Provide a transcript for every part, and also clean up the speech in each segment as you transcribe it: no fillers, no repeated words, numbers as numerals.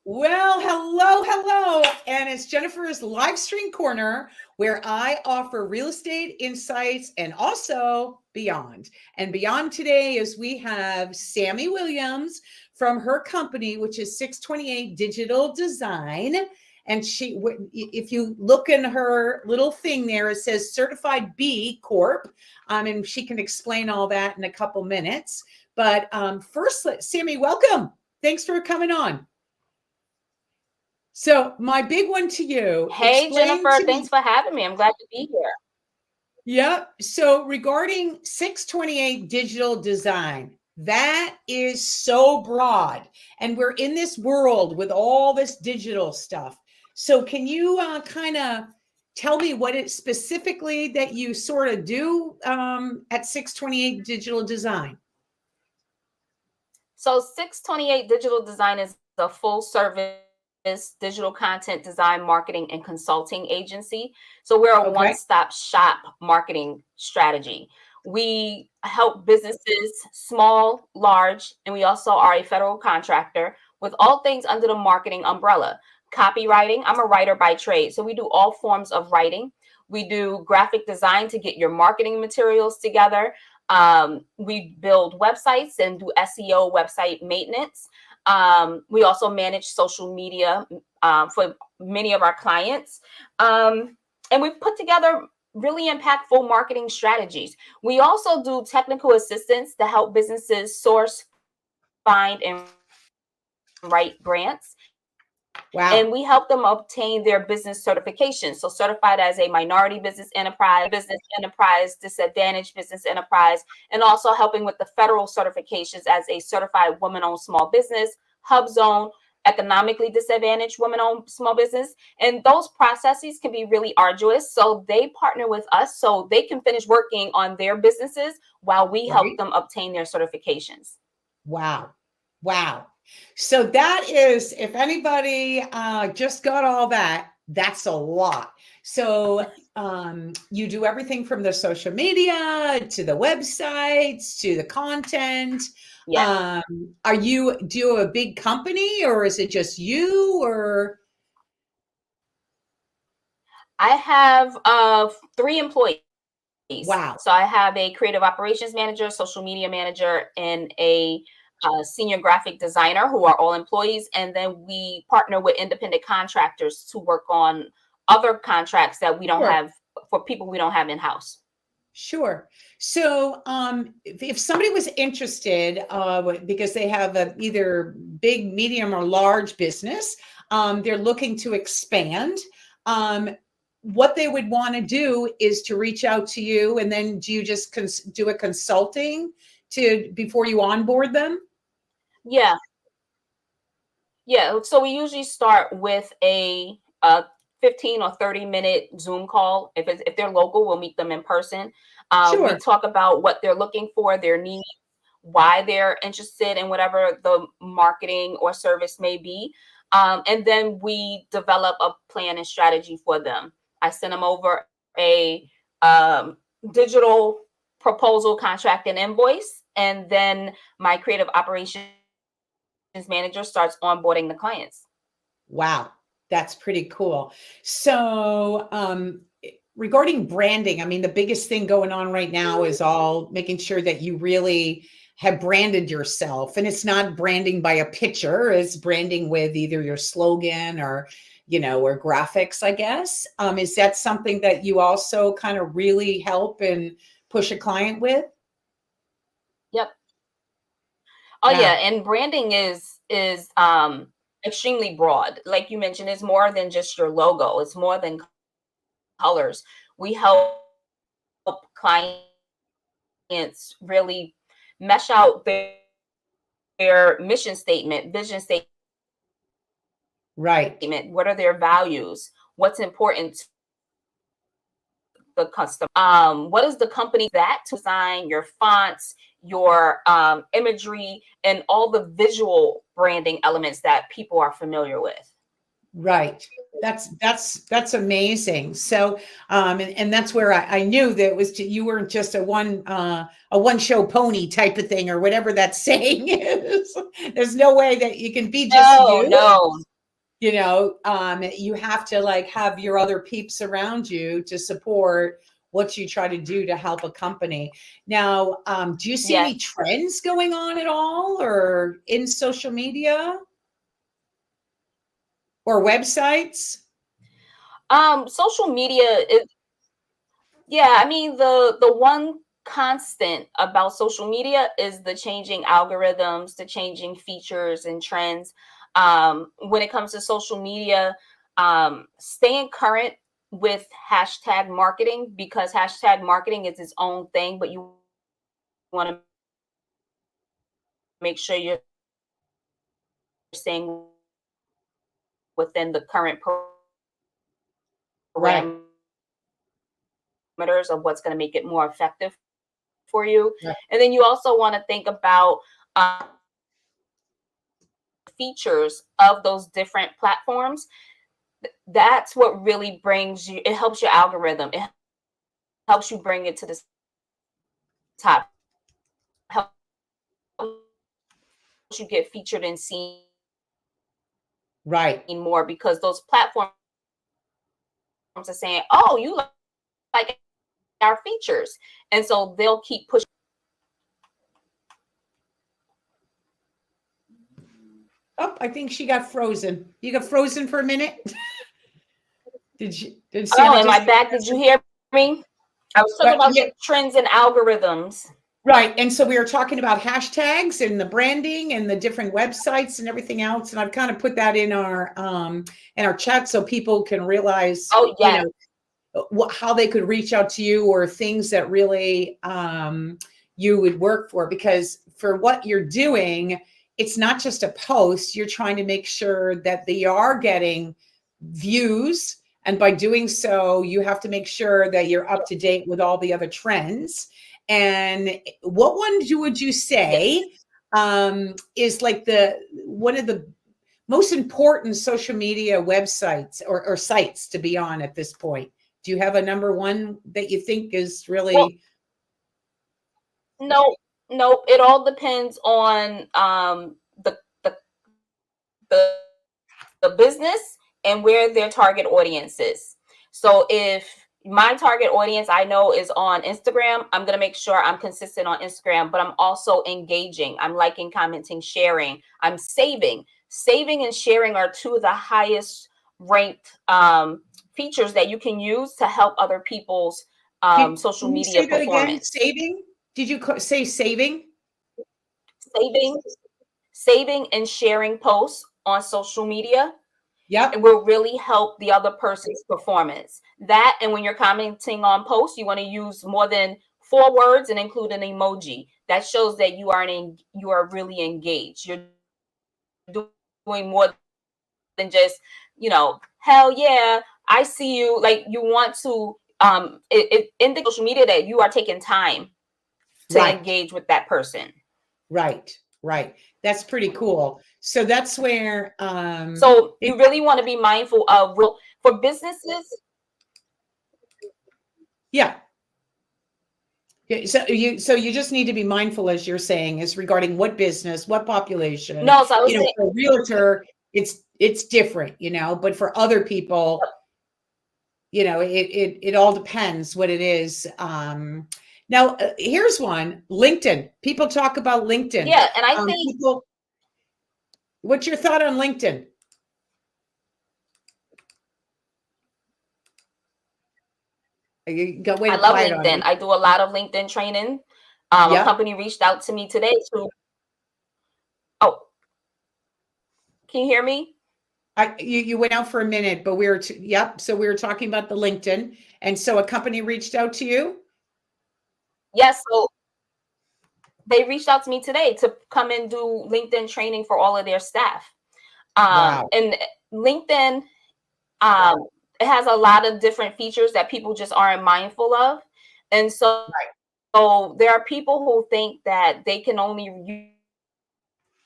Well, hello, hello. And it's Jennifer's live stream corner where I offer real estate insights and also beyond. And beyond today is we have Sammi Williams from her company, which is 628 Digital Design. And if you look in her little thing there, it says Certified B Corp. And she can explain all that in a couple minutes. But first, Sammi, welcome. Thanks for coming on. So my big one to you. Hey, Jennifer, thanks for having me. I'm glad to be here. Yep. So regarding 628 digital design, that is so broad. And we're in this world with all this digital stuff. So can you kind of tell me what it specifically that you sort of do at 628 digital design? So 628 Digital Design is a full service digital content design, marketing, and consulting agency. So we're a one-stop shop marketing strategy. We help businesses, small, large, and we also are a federal contractor with all things under the marketing umbrella. Copywriting, I'm a writer by trade. So we do all forms of writing. We do graphic design to get your marketing materials together. We build websites and do SEO website maintenance. We also manage social media for many of our clients. And we've put together really impactful marketing strategies. We also do technical assistance to help businesses source, find, and write grants. Wow. And we help them obtain their business certifications. So certified as a minority business enterprise, disadvantaged business enterprise, and also helping with the federal certifications as a certified woman-owned small business, HubZone, economically disadvantaged women-owned small business. And those processes can be really arduous. So they partner with us so they can finish working on their businesses while we help them obtain their certifications. Wow. Wow. So that is, if anybody just got all that, that's a lot. So you do everything from the social media to the websites to the content. Yeah. Do you a big company or is it just you or? I have 3 employees. Wow. So I have a creative operations manager, social media manager, and a senior graphic designer who are all employees. And then we partner with independent contractors to work on other contracts that we don't have for people we don't have in-house. Sure. So if somebody was interested because they have a either big, medium, or large business, they're looking to expand, what they would want to do is to reach out to you, and then do you just do a consulting before you onboard them? Yeah. Yeah. So we usually start with a 15 or 30-minute Zoom call. If they're local, we'll meet them in person. Sure. We talk about what they're looking for, their needs, why they're interested in whatever the marketing or service may be. And then we develop a plan and strategy for them. I send them over a digital proposal, contract, and invoice. And then my creative operations manager starts onboarding the clients. Wow, that's pretty cool. So regarding branding, I mean, the biggest thing going on right now is all making sure that you really have branded yourself. And it's not branding by a picture, it's branding with either your slogan or, or graphics, I guess. Is that something that you also kind of really help and push a client with? Yep. Oh yeah, and branding is extremely broad. Like you mentioned, it's more than just your logo. It's more than colors. We help clients really mesh out their mission statement, vision statement. Right. What are their values? What's important to the customer? What is the company that to design your fonts, your imagery, and all the visual branding elements that people are familiar with? Right. That's amazing. So, and that's where I knew that it was you weren't just a one show pony type of thing or whatever that saying is. There's no way that you can be just you. No. You have to like have your other peeps around you to support what you try to do to help a company. Now, do you see Yes. any trends going on at all or in social media or websites? Social media is, yeah, I mean, the one constant about social media is the changing algorithms, the changing features and trends. When it comes to social media, staying current with hashtag marketing, because hashtag marketing is its own thing, but you want to make sure you're staying within the current Right. parameters of what's going to make it more effective for you. Right. And then you also want to think about features of those different platforms. That's what really brings you, it helps your algorithm. It helps you bring it to the top, helps you get featured and seen Right. more, because those platforms are saying, oh, you like our features. And so they'll keep pushing. Oh, I think she got frozen. You got frozen for a minute? Did Oh, Sammi am just I back? Did you hear me? I was talking about yeah, the trends and algorithms. right. And so we were talking about hashtags and the branding and the different websites and everything else. And I've kind of put that in our chat so people can realize, Oh, yes. how they could reach out to you or things that really you would work for. Because for what you're doing, it's not just a post. You're trying to make sure that they are getting views. And by doing so, you have to make sure that you're up to date with all the other trends. And what one would you say is like one of the most important social media websites or sites to be on at this point? Do you have a number one that you think is really? Well, no, it all depends on the, the the the business and where their target audience is. So if my target audience I know is on Instagram, I'm going to make sure I'm consistent on Instagram, but I'm also engaging. I'm liking, commenting, sharing. I'm saving. Saving and sharing are two of the highest ranked features that you can use to help other people's social Can you media say that again? performance. Saving? Did you say saving? Saving, saving and sharing posts on social media, it Yep. will really help the other person's performance. That, and when you're commenting on posts, you want to use more than 4 words and include an emoji. That shows that you are really engaged. You're doing more than just, hell yeah, I see you. Like, you want to it indicates social media that you are taking time to Right. engage with that person. Right. Right. That's pretty cool. So that's where So you really want to be mindful of for businesses. Yeah. So you just need to be mindful, as you're saying, is regarding what business, what population. No, so I was saying, For a realtor, it's different, but for other people, it all depends what it is. Now, here's one: LinkedIn. People talk about LinkedIn. yeah, and I think what's your thought on LinkedIn? You got way I to love quiet on LinkedIn. me. I do a lot of LinkedIn training. A Yep. company reached out to me today to. Oh, can you hear me? You went out for a minute, but yep. So we were talking about the LinkedIn, and so a company reached out to you. Yes. So they reached out to me today to come and do LinkedIn training for all of their staff. Wow. And LinkedIn, it has a lot of different features that people just aren't mindful of. And so, Right. so there are people who think that they can only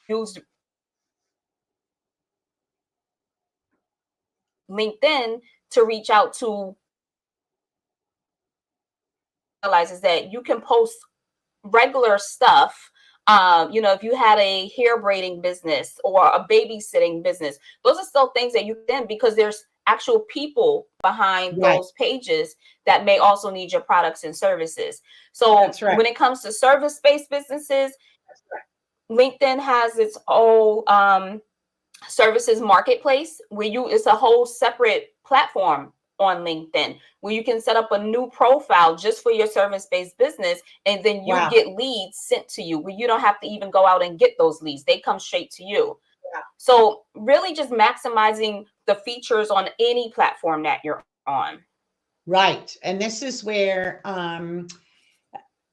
use LinkedIn to reach out to, realizes that you can post regular stuff If you had a hair braiding business or a babysitting business, those are still things that you can, because there's actual people behind those pages that may also need your products and services. So when it comes to service-based businesses, LinkedIn has its own services marketplace where it's a whole separate platform on LinkedIn where you can set up a new profile just for your service-based business, and then you get leads sent to you where you don't have to even go out and get those leads. They come straight to you. So really just maximizing the features on any platform that you're on. Right. And this is where I'm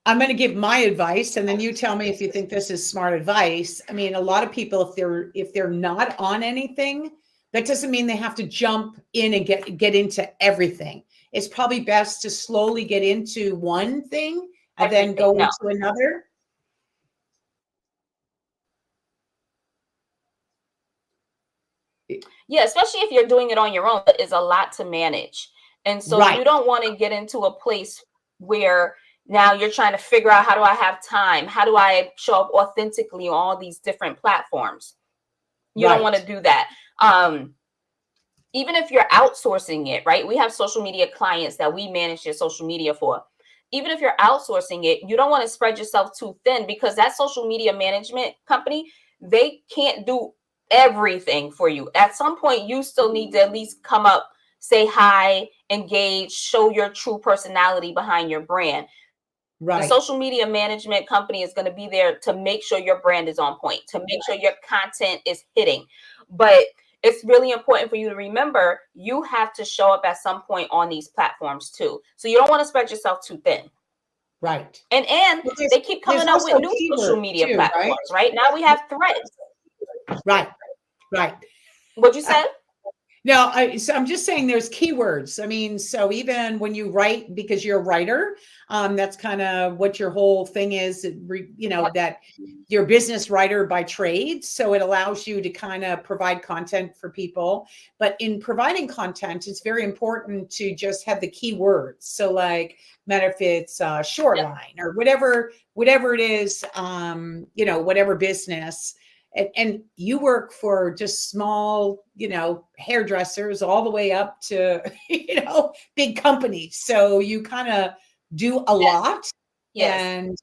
going to give my advice, and then you tell me if you think this is smart advice. I mean, a lot of people, if they're not on anything, that doesn't mean they have to jump in and get into everything. It's probably best to slowly get into one thing and then go into another. Yeah, especially if you're doing it on your own, it is a lot to manage. And so you don't want to get into a place where now you're trying to figure out, how do I have time? How do I show up authentically on all these different platforms? You don't want to do that. Even if you're outsourcing it, right? We have social media clients that we manage their social media for. Even if you're outsourcing it, you don't want to spread yourself too thin, because that social media management company, they can't do everything for you. At some point, you still need to at least come up, say hi, engage, show your true personality behind your brand. The social media management company is going to be there to make sure your brand is on point, to make sure your content is hitting. But it's really important for you to remember, you have to show up at some point on these platforms too. So you don't want to spread yourself too thin. Right. And they keep coming up with new social media platforms, right? Now we have Threads. Right. What'd you say? No, so I'm just saying there's keywords. I mean, so even when you write, because you're a writer, that's kind of what your whole thing is, that you're a business writer by trade. So it allows you to kind of provide content for people. But in providing content, it's very important to just have the keywords. So like, matter if it's shoreline or whatever it is, whatever business. And you work for just small, hairdressers all the way up to, big companies. So you kind of do a lot. And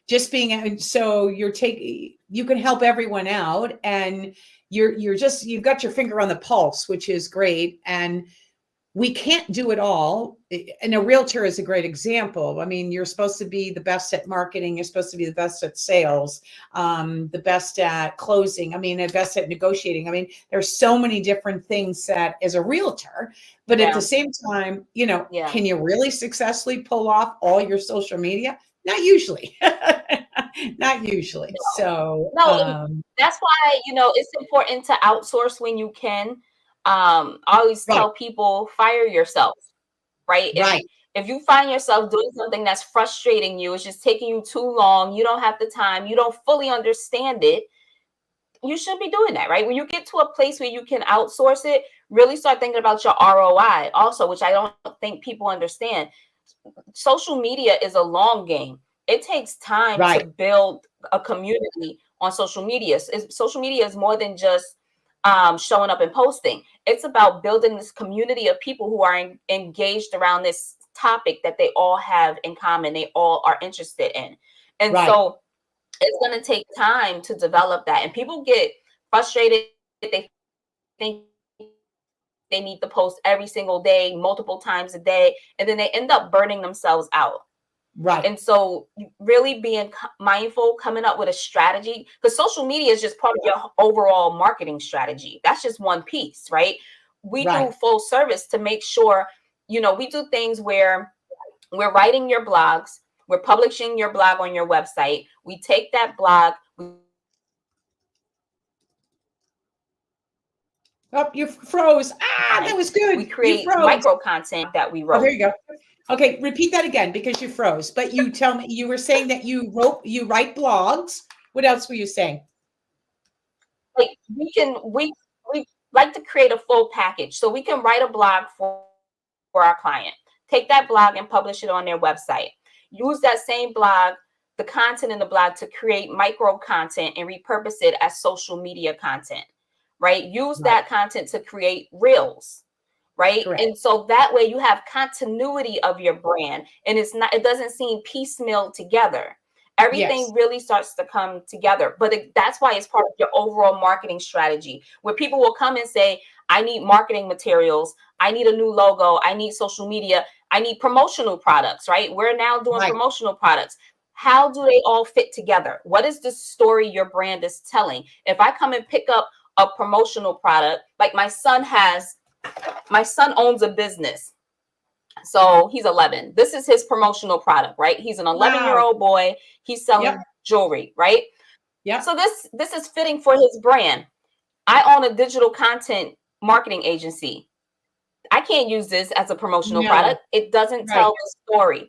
just being, so you can help everyone out, and you've got your finger on the pulse, which is great. And we can't do it all. And a realtor is a great example. I mean, you're supposed to be the best at marketing. You're supposed to be the best at sales, the best at closing. I mean, the best at negotiating. I mean, there's so many different things that as a realtor, but at the same time, can you really successfully pull off all your social media? Not usually. Not usually. So that's why, it's important to outsource when you can. I always tell people, fire yourself, right? If you find yourself doing something that's frustrating you, it's just taking you too long, you don't have the time, you don't fully understand it, you should be doing that, right? When you get to a place where you can outsource it, really start thinking about your ROI also, which I don't think people understand. Social media is a long game. It takes time to build a community on social media. Social media is more than just showing up and posting. It's about building this community of people who are engaged around this topic that they all have in common, they all are interested in. And so it's going to take time to develop that. And people get frustrated. They think they need to post every single day, multiple times a day, and then they end up burning themselves out. And so really being mindful, coming up with a strategy, because social media is just part of your overall marketing strategy. That's just one piece, right? We do full service to make sure, we do things where we're writing your blogs, we're publishing your blog on your website. We take that blog. Oh, you froze. That was good. We create micro content that we wrote. Oh, there you go. Okay, repeat that again because you froze. But you tell me, you were saying that you write blogs. What else were you saying? Like we like to create a full package. So we can write a blog for our client, take that blog and publish it on their website. Use that same blog, the content in the blog to create micro content and repurpose it as social media content, right? Use that content to create reels, right? Correct. And so that way you have continuity of your brand, and it doesn't seem piecemeal together. Everything really starts to come together. But that's why it's part of your overall marketing strategy, where people will come and say, I need marketing materials, I need a new logo, I need social media, I need promotional products, right? We're now doing promotional products. How do they all fit together? What is the story your brand is telling? If I come and pick up a promotional product, like my son owns a business. So he's 11. This is his promotional product, right? He's an 11-year-old boy. He's selling jewelry, right? Yeah. So this is fitting for his brand. I own a digital content marketing agency. I can't use this as a promotional product. It doesn't tell the story.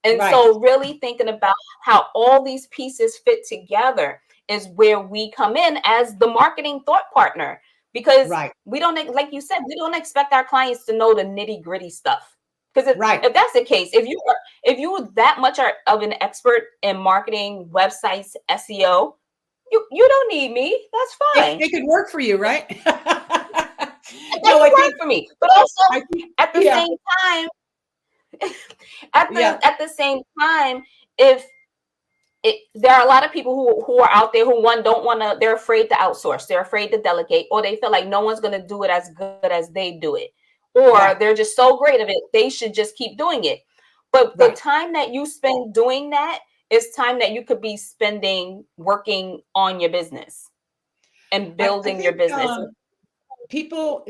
And so really thinking about how all these pieces fit together is where we come in as the marketing thought partner, because we don't, like you said, we don't expect our clients to know the nitty gritty stuff. Because if that's the case, if you were that much of an expert in marketing, websites, SEO, you don't need me. That's fine. They could work for you, right? It work for me. But also at the same time, at the same time, there are a lot of people who are out there who don't want to, they're afraid to outsource, they're afraid to delegate, or they feel like no one's going to do it as good as they do it, or they're just so great of it, they should just keep doing it. But the time that you spend doing that is time that you could be spending working on your business and building your business. People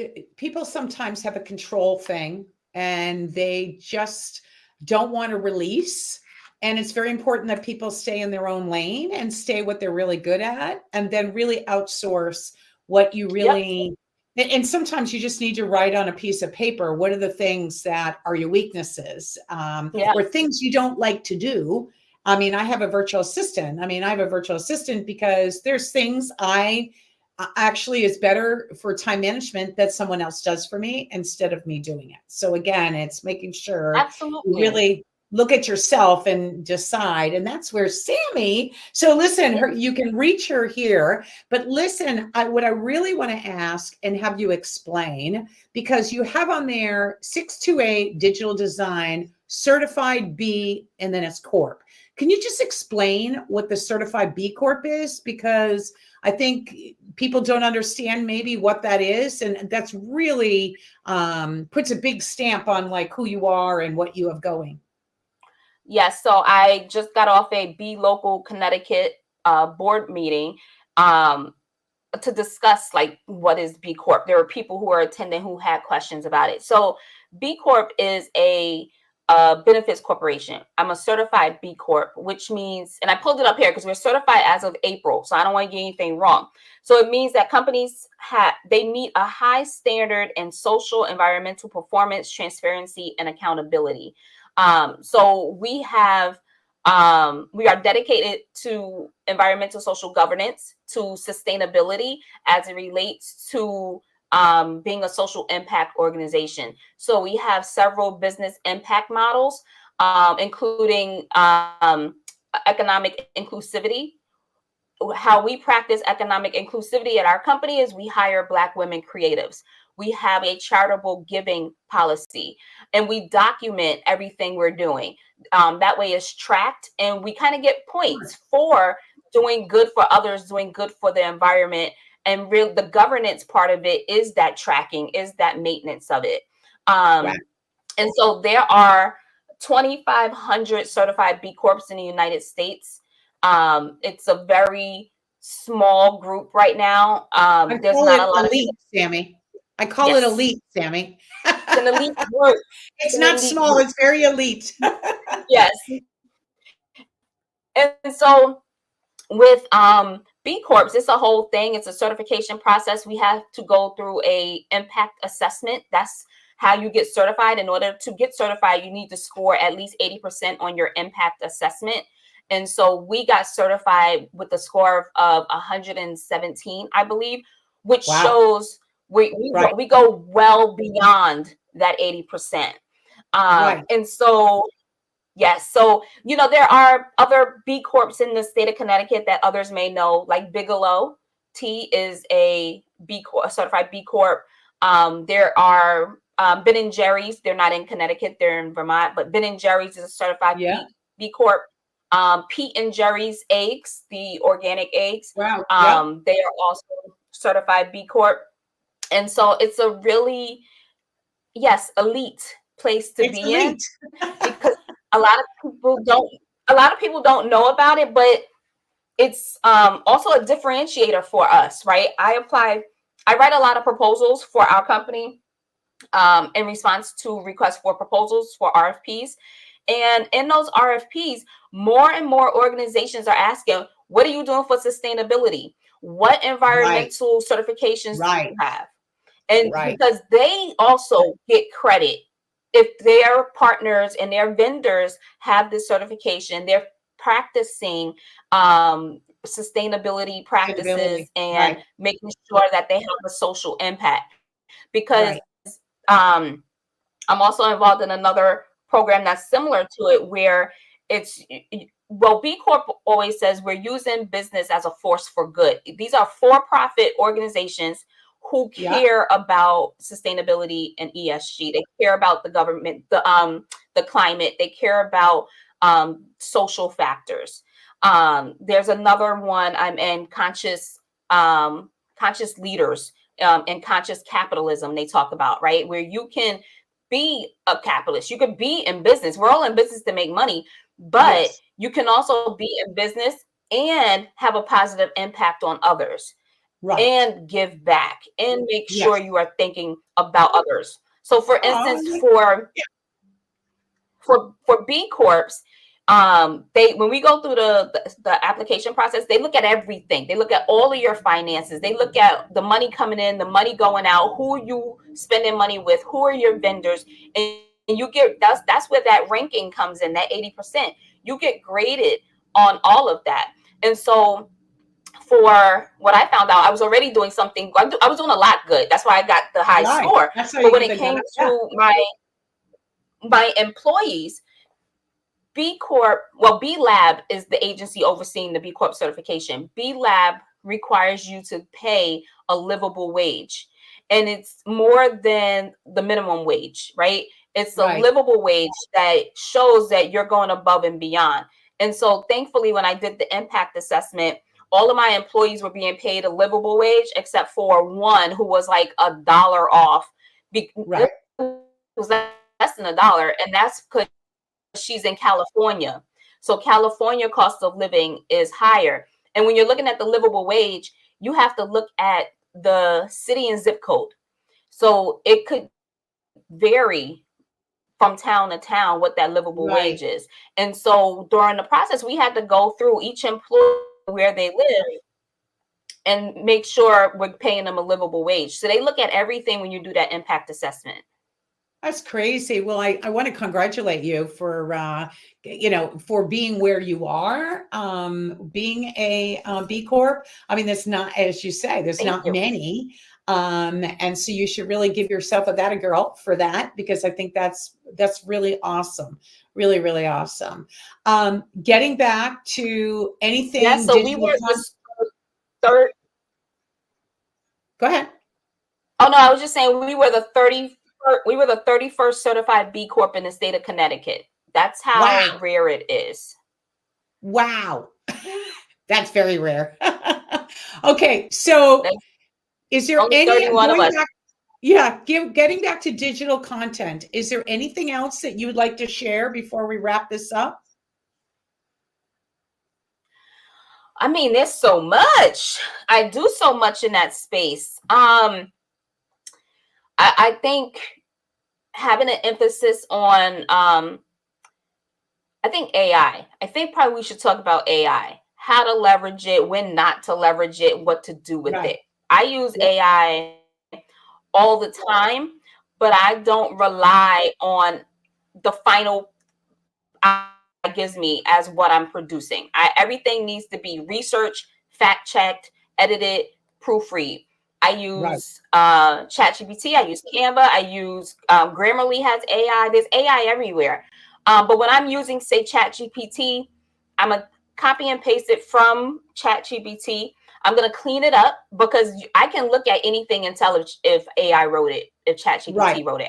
sometimes have a control thing and they just don't want to release. And it's very important that people stay in their own lane and stay what they're really good at, and then really outsource what you really, and sometimes you just need to write on a piece of paper, what are the things that are your weaknesses, or things you don't like to do. I mean, I have a virtual assistant. Because there's things actually is better for time management that someone else does for me instead of me doing it. So again, it's making sure you really look at yourself and decide. And that's where Sammi, so listen, you can reach her here, but listen, what I really want to ask and have you explain, because you have on there 628 digital design, certified B, and then it's Corp. Can you just explain what the certified B Corp is? Because I think people don't understand maybe what that is. And that's really puts a big stamp on like who you are and what you have going. Yes. So I just got off a B Local Connecticut board meeting to discuss like what is B Corp. There were people who are attending who had questions about it. So B Corp is a benefits corporation. I'm a certified B Corp, which means, and I pulled it up here because we're certified as of April, so I don't want to get anything wrong. So it means that companies they meet a high standard in social, environmental performance, transparency, and accountability. So we are dedicated to environmental social governance, to sustainability as it relates to being a social impact organization. So we have several business impact models, including economic inclusivity. How we practice economic inclusivity at our company is we hire Black women creatives. We have a charitable giving policy, and we document everything we're doing. That way it's tracked, and we kind of get points for doing good for others, doing good for the environment. And the governance part of it is that tracking, is that maintenance of it. And so there are 2,500 certified B Corps in the United States. It's a very small group right now. There's not a lot elite, Sammi. I call it elite, Sammi. It's an elite group. It's not small, it's very elite. Yes. And so with B Corps, it's a whole thing. It's a certification process. We have to go through a impact assessment. That's how you get certified. In order to get certified, you need to score at least 80% on your impact assessment. And so we got certified with a score of 117, I believe, which shows we go well beyond that 80%. And so Yes. So, there are other B Corps in the state of Connecticut that others may know, like Bigelow Tea is a B Corp, a certified B Corp. There are Ben and Jerry's. They're not in Connecticut. They're in Vermont, but Ben and Jerry's is a certified Yeah. B Corp. Pete and Jerry's eggs, the organic eggs, Wow. Yeah. they are also certified B Corp. And so it's a really, yes, elite place to It's be in, elite. because a lot of people don't know about it, but it's also a differentiator for us, right? I write a lot of proposals for our company in response to requests for proposals for RFPs. And in those RFPs, more and more organizations are asking, what are you doing for sustainability? What environmental certifications do you have? And because they also get credit if their partners and their vendors have this certification, they're practicing sustainability practices and making sure that they have a social impact. Because I'm also involved in another program that's similar to it, where it's, well, B Corp always says we're using business as a force for good. These are for-profit organizations who care about sustainability and ESG. They care about the government, the climate. They care about social factors. There's another one I'm in, conscious leaders and conscious capitalism. They talk about, right, where you can be a capitalist. You could be in business. We're all in business to make money, but you can also be in business and have a positive impact on others. And give back and make sure you are thinking about others. So for instance, for B Corps, when we go through the application process, they look at everything. They look at all of your finances. They look at the money coming in, the money going out, who are you spending money with, who are your vendors, and you get, that's where that ranking comes in, that 80%. You get graded on all of that. And so for what I found out, I was already doing something. I was doing a lot good. That's why I got the high score. But when it came to my employees, B Corp, well, B Lab is the agency overseeing the B Corp certification. B Lab requires you to pay a livable wage, and it's more than the minimum wage, right? It's a livable wage that shows that you're going above and beyond. And so thankfully, when I did the impact assessment, all of my employees were being paid a livable wage, except for one who was like $1 off. It was less than $1, and that's because she's in California. So California cost of living is higher. And when you're looking at the livable wage, you have to look at the city and zip code. So it could vary from town to town what that livable wage is. And so during the process, we had to go through each employee where they live and make sure we're paying them a livable wage. So they look at everything when you do that impact assessment. That's crazy. Well, I want to congratulate you for, for being where you are, being a B Corp. I mean, there's not, as you say, there's not many. And so you should really give yourself a that a girl for that, because I think that's really awesome. Really, really awesome. Getting back to anything. Yeah, so we were the third. Go ahead. Oh no, I was just saying we were the 31st certified B Corp in the state of Connecticut. That's how rare it is. Wow. That's very rare. Okay, so is there any getting back to digital content, is there anything else that you would like to share before we wrap this up? I mean, there's so much. I do so much in that space. I think having an emphasis on I think AI. I think probably we should talk about AI, how to leverage it, when not to leverage it, what to do with it. I use AI all the time, but I don't rely on the final it gives me as what I'm producing. Everything needs to be researched, fact checked, edited, proofread. I use ChatGPT. I use Canva. I use Grammarly has AI. There's AI everywhere. But when I'm using, say, ChatGPT, I'm going to copy and paste it from ChatGPT. I'm going to clean it up because I can look at anything and tell if AI wrote it, if ChatGPT wrote it.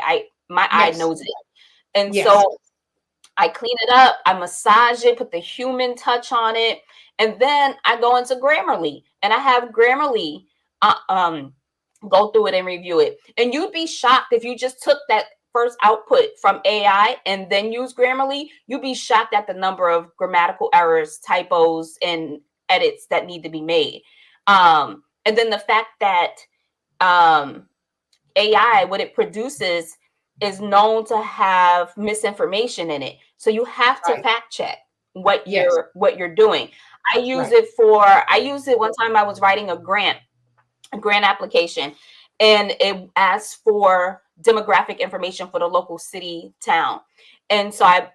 My eye knows it. And so I clean it up, I massage it, put the human touch on it, and then I go into Grammarly and I have Grammarly go through it and review it. And you'd be shocked if you just took that first output from AI and then use Grammarly, you'd be shocked at the number of grammatical errors, typos, and edits that need to be made. And then the fact that AI, what it produces, is known to have misinformation in it. So you have to fact check what you're doing. I use it one time. I was writing a grant application, and it asked for demographic information for the local city, town. And so I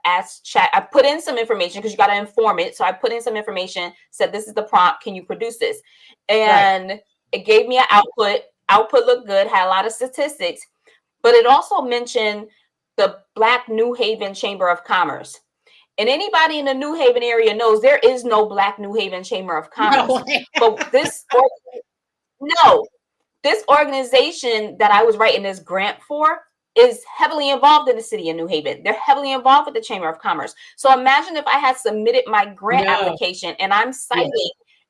asked Chat, I put in some information because you got to inform it. So I put in some information, said, this is the prompt. Can you produce this? And it gave me an output. Output looked good, had a lot of statistics, but it also mentioned the Black New Haven Chamber of Commerce. And anybody in the New Haven area knows there is no Black New Haven Chamber of Commerce. But this organization that I was writing this grant for is heavily involved in the city of New Haven. They're heavily involved with the Chamber of Commerce. So imagine if I had submitted my grant application and I'm citing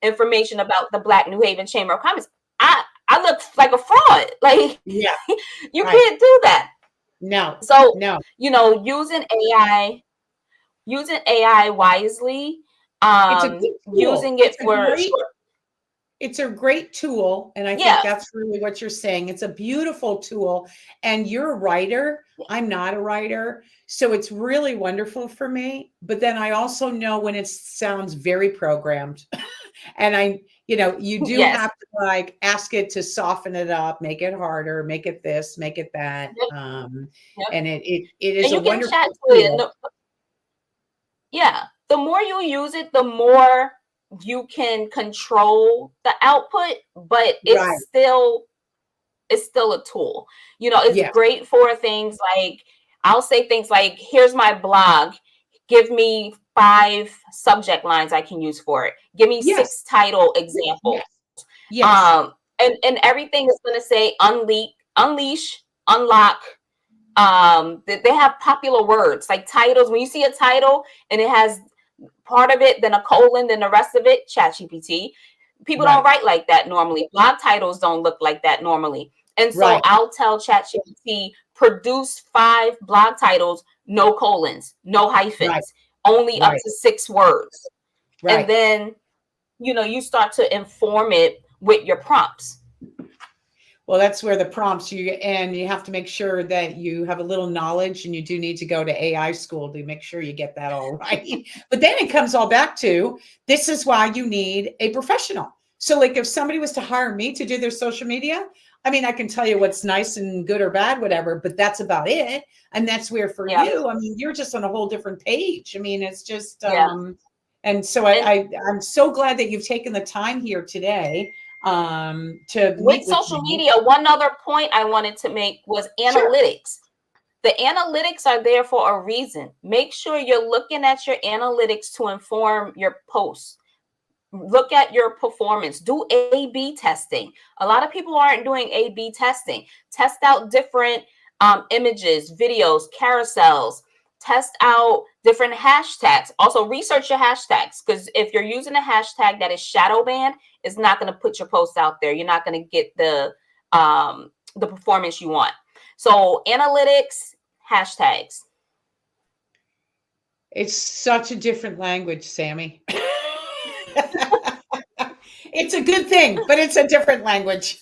information about the Black New Haven Chamber of Commerce. I look like a fraud. Like, you can't do that. No. So, using AI wisely, using it it's a great tool. And I think that's really what you're saying. It's a beautiful tool. And you're a writer. I'm not a writer. So it's really wonderful for me. But then I also know when it sounds very programmed. And you do have to like ask it to soften it up, make it harder, make it this, make it that. And it is a wonderful tool. The more you use it, the more you can control the output, but it's still a tool. It's great for things like, I'll say things like, here's my blog, give me 5 subject lines I can use for it, give me 6 title examples. And everything is going to say unleash, unlock. They have popular words like titles. When you see a title and it has part of it, then a colon, then the rest of it, ChatGPT. People don't write like that normally. Blog titles don't look like that normally. And so I'll tell ChatGPT, produce 5 blog titles, no colons, no hyphens, only up to 6 words. And then, you start to inform it with your prompts. Well, that's where the prompts you have to make sure that you have a little knowledge, and you do need to go to AI school to make sure you get that all right. But then it comes all back to, this is why you need a professional. So like if somebody was to hire me to do their social media, I mean, I can tell you what's nice and good or bad, whatever, but that's about it. And that's where for you, I mean, you're just on a whole different page. I mean, it's just, and so I'm so glad that you've taken the time here today to with social media. One other point I wanted to make was analytics. The analytics are there for a reason. Make sure you're looking at your analytics to inform your posts. Look at your performance. Do A/B testing. A lot of people aren't doing A/B testing. Test out different images, videos, carousels. Test out different hashtags. Also research your hashtags, because if you're using a hashtag that is shadow banned, it's not going to put your post out there. You're not going to get the performance you want. So analytics, hashtags. It's such a different language, Sammi. It's a good thing, but it's a different language.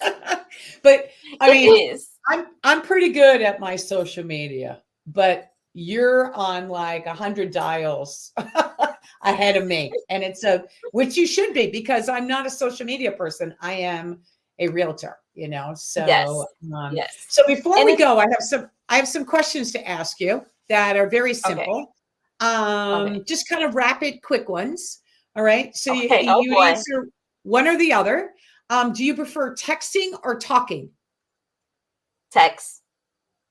But I mean, I'm pretty good at my social media, but you're on like 100 dials ahead of me. And which you should be, because I'm not a social media person. I am a realtor, so, so before we go, I have some questions to ask you that are very simple. Just kind of rapid, quick ones. All right. So you answer one or the other. Do you prefer texting or talking? Text.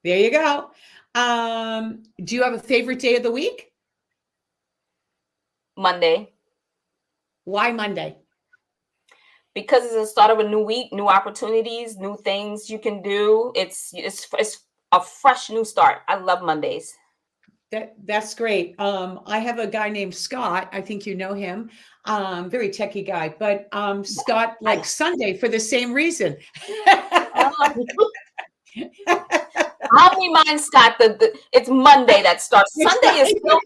There you go. Do you have a favorite day of the week? Monday. Why Monday? Because it's the start of a new week, new opportunities, new things you can do. It's a fresh new start. I love Mondays. That's great. I have a guy named Scott. I think you know him. Very techie guy, but Scott likes Sunday for the same reason. I'll remind Scott that it's Monday that starts. Sunday is still,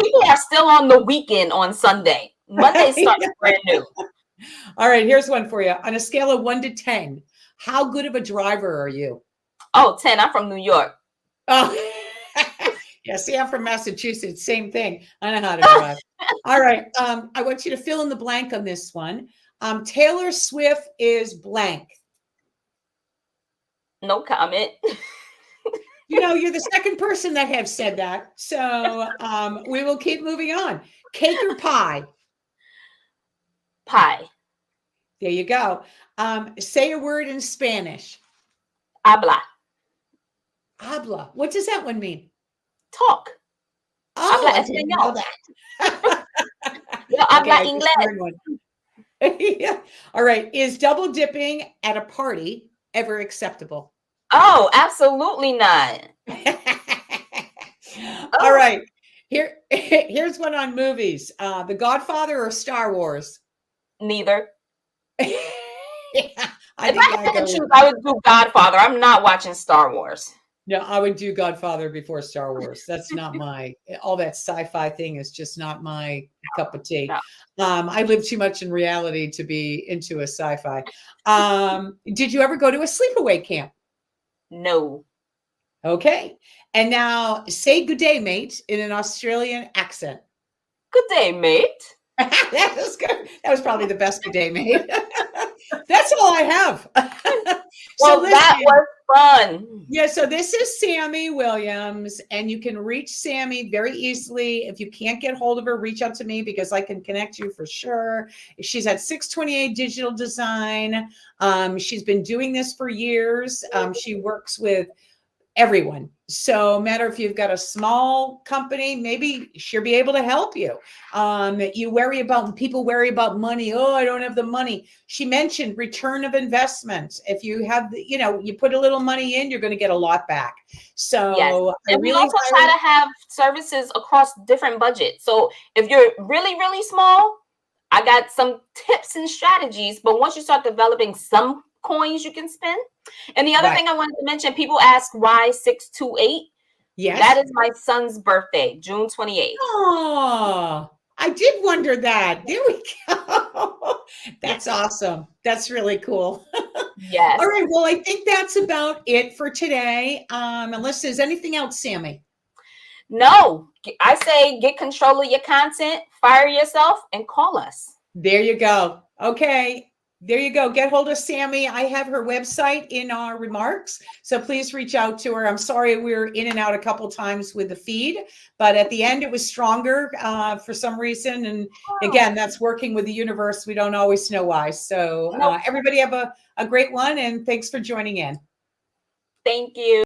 people are still on the weekend on Sunday. Monday starts brand new. All right, here's one for you. On a scale of 1 to 10, how good of a driver are you? Oh, 10. I'm from New York. Oh, yeah. See, I'm from Massachusetts. Same thing. I know how to drive. All right. I want you to fill in the blank on this one. Taylor Swift is blank. No comment. You know, you're the second person that have said that. So we will keep moving on. Cake or pie? Pie. There you go. Say a word in Spanish. Habla. Habla. What does that one mean? Talk. Oh, Habla I didn't know that. Yo habla inglés. Yeah. All right. Is double dipping at a party ever acceptable? Oh, absolutely not. All right. Here's one on movies. The Godfather or Star Wars? Neither. Yeah, If I had to choose, I would do Godfather. I'm not watching Star Wars. No, I would do Godfather before Star Wars. That's not all that sci-fi thing is just not my cup of tea. No. I live too much in reality to be into a sci-fi. Did you ever go to a sleepaway camp? No. Okay. And now say good day, mate, in an Australian accent. Good day, mate. That was good. That was probably the best good day, mate. That's all I have. Well, that was fun. Yeah, so this is Sammi Williams, and you can reach Sammi very easily. If you can't get hold of her, reach out to me because I can connect you for sure. She's at 628 Digital Design. She's been doing this for years. She works with everyone. So matter if you've got a small company, maybe she'll be able to help you. People worry about money. Oh, I don't have the money. She mentioned return of investment. If you have, you put a little money in, you're going to get a lot back. So yes. And we also try to have services across different budgets. So if you're really, really small, I got some tips and strategies. But once you start developing some coins you can spend. And the other thing I wanted to mention, people ask why 628. Yes. That is my son's birthday, June 28th. Oh, I did wonder that. There we go. That's awesome. That's really cool. Yes. All right. Well, I think that's about it for today. Unless there's anything else, Sammi. No, I say get control of your content, fire yourself, and call us. There you go. Okay. There you go. Get hold of Sammi. I have her website in our remarks, so please reach out to her. I'm sorry we were in and out a couple times with the feed, but at the end it was stronger for some reason. And again, that's working with the universe. We don't always know why. So everybody have a great one, and thanks for joining in. Thank you.